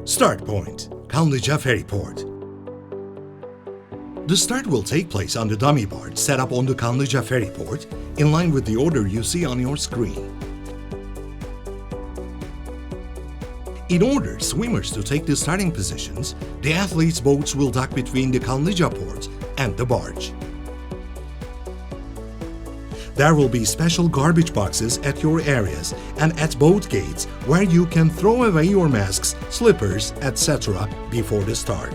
Start point, Kanlıca Ferry Port. The start will take place on the dummy board set up on the Kanlıca Ferry Port, in line with the order you see on your screen. In order swimmers to take the starting positions, the athletes' boats will dock between the Kanlıca port and the barge. There will be special garbage boxes at your areas and at boat gates where you can throw away your masks, slippers, etc. before the start.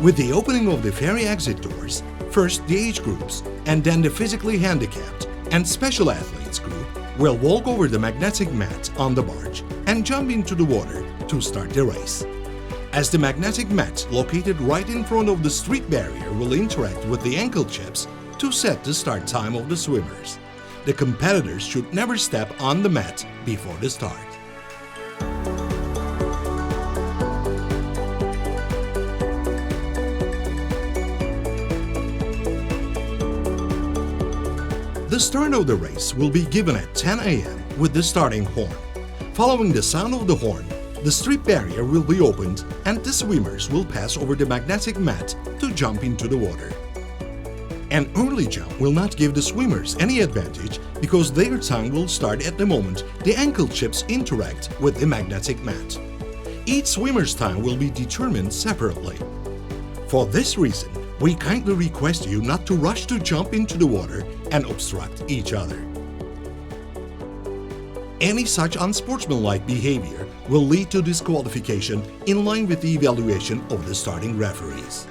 With the opening of the ferry exit doors, first the age groups and then the physically handicapped and special athletes group will walk over the magnetic mat on the barge and jump into the water to start the race. As the magnetic mat located right in front of the street barrier will interact with the ankle chips to set the start time of the swimmers, the competitors should never step on the mat before the start. The start of the race will be given at 10 a.m. with the starting horn. Following the sound of the horn, the street barrier will be opened and the swimmers will pass over the magnetic mat to jump into the water. An early jump will not give the swimmers any advantage because their time will start at the moment the ankle chips interact with the magnetic mat. Each swimmer's time will be determined separately. For this reason, we kindly request you not to rush to jump into the water and obstruct each other. Any such unsportsmanlike behavior will lead to disqualification in line with the evaluation of the starting referees.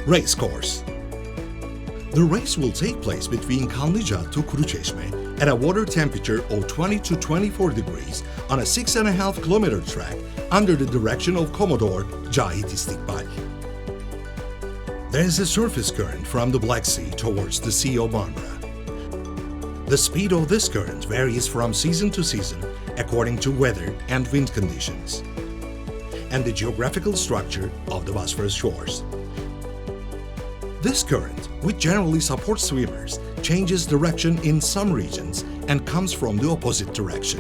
Race course. The race will take place between Kanlıca to Kuruçeşme at a water temperature of 20 to 24 degrees on a 6.5 kilometer track under the direction of Commodore Cahit İstikbal. There is a surface current from the Black Sea towards the Sea of Marmara. The speed of this current varies from season to season according to weather and wind conditions and the geographical structure of the Bosphorus shores. This current, which generally supports swimmers, changes direction in some regions and comes from the opposite direction.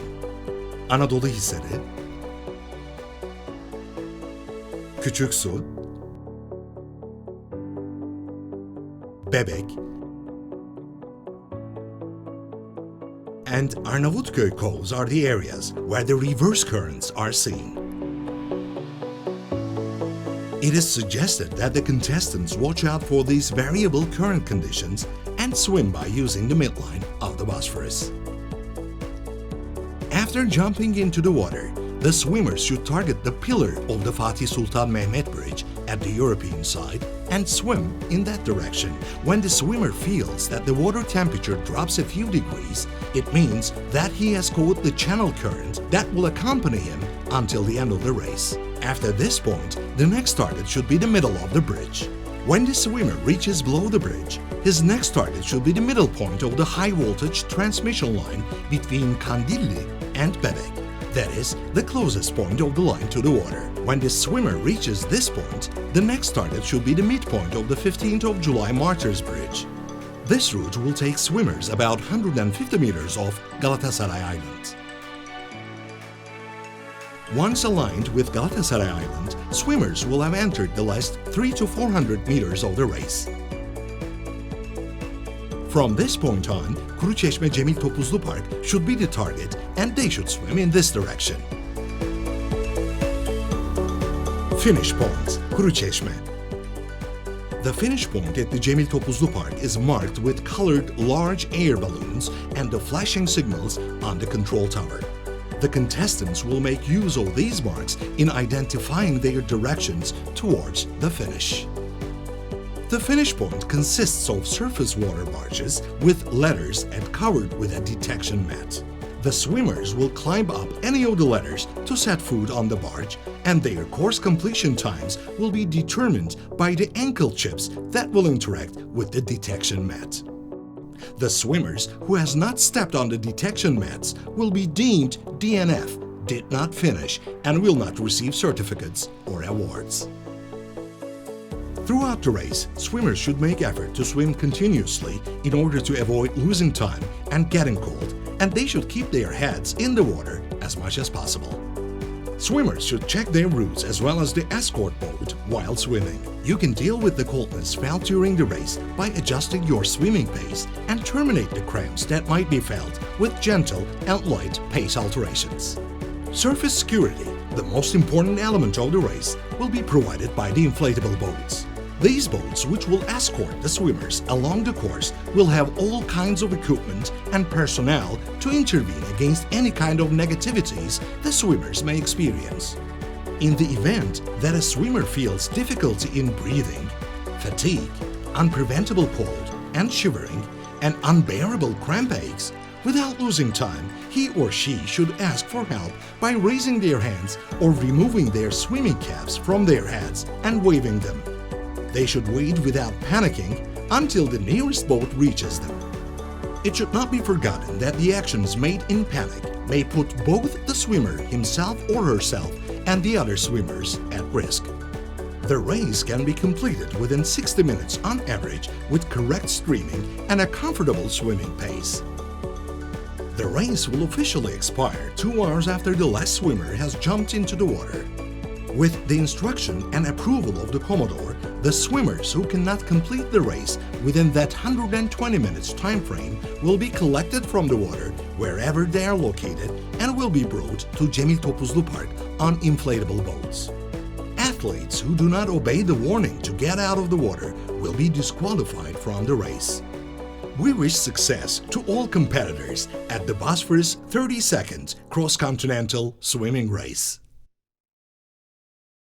Anadolu Hisarı, Küçüksu, Bebek, and Arnavutköy coves are the areas where the reverse currents are seen. It is suggested that the contestants watch out for these variable current conditions and swim by using the midline of the Bosphorus. After jumping into the water, the swimmers should target the pillar of the Fatih Sultan Mehmet Bridge at the European side and swim in that direction. When the swimmer feels that the water temperature drops a few degrees, it means that he has caught the channel current that will accompany him until the end of the race. After this point, the next target should be the middle of the bridge. When the swimmer reaches below the bridge, his next target should be the middle point of the high-voltage transmission line between Kandilli and Bebek. That is, the closest point of the line to the water. When the swimmer reaches this point, the next target should be the midpoint of the 15th of July Martyrs Bridge. This route will take swimmers about 150 meters off Galatasaray Island. Once aligned with Galatasaray Island, swimmers will have entered the last 300 to 400 meters of the race. From this point on, Kuruçeşme Cemil Topuzlu Park should be the target and they should swim in this direction. Finish point, Kuruçeşme. The finish point at the Cemil Topuzlu Park is marked with colored large air balloons and the flashing signals on the control tower. The contestants will make use of these marks in identifying their directions towards the finish. The finish point consists of surface water barges with ladders and covered with a detection mat. The swimmers will climb up any of the ladders to set foot on the barge, and their course completion times will be determined by the ankle chips that will interact with the detection mat. The swimmers who has not stepped on the detection mats will be deemed DNF, did not finish and will not receive certificates or awards. Throughout the race, swimmers should make effort to swim continuously in order to avoid losing time and getting cold, and they should keep their heads in the water as much as possible. Swimmers should check their routes as well as the escort boat while swimming. You can deal with the coldness felt during the race by adjusting your swimming pace and terminate the cramps that might be felt with gentle and light pace alterations. Surface security, the most important element of the race, will be provided by the inflatable boats. These boats, which will escort the swimmers along the course, will have all kinds of equipment and personnel to intervene against any kind of negativities the swimmers may experience. In the event that a swimmer feels difficulty in breathing, fatigue, unpreventable cold and shivering, and unbearable cramp aches, without losing time, he or she should ask for help by raising their hands or removing their swimming caps from their heads and waving them. They should wait without panicking until the nearest boat reaches them. It should not be forgotten that the actions made in panic may put both the swimmer himself or herself and the other swimmers at risk. The race can be completed within 60 minutes on average with correct streaming and a comfortable swimming pace. The race will officially expire 2 hours after the last swimmer has jumped into the water. With the instruction and approval of the Commodore, the swimmers who cannot complete the race within that 120 minutes time frame will be collected from the water wherever they are located and will be brought to Cemil Topuzlu Park on inflatable boats. Athletes who do not obey the warning to get out of the water will be disqualified from the race. We wish success to all competitors at the Bosphorus 32nd Cross-Continental Swimming Race.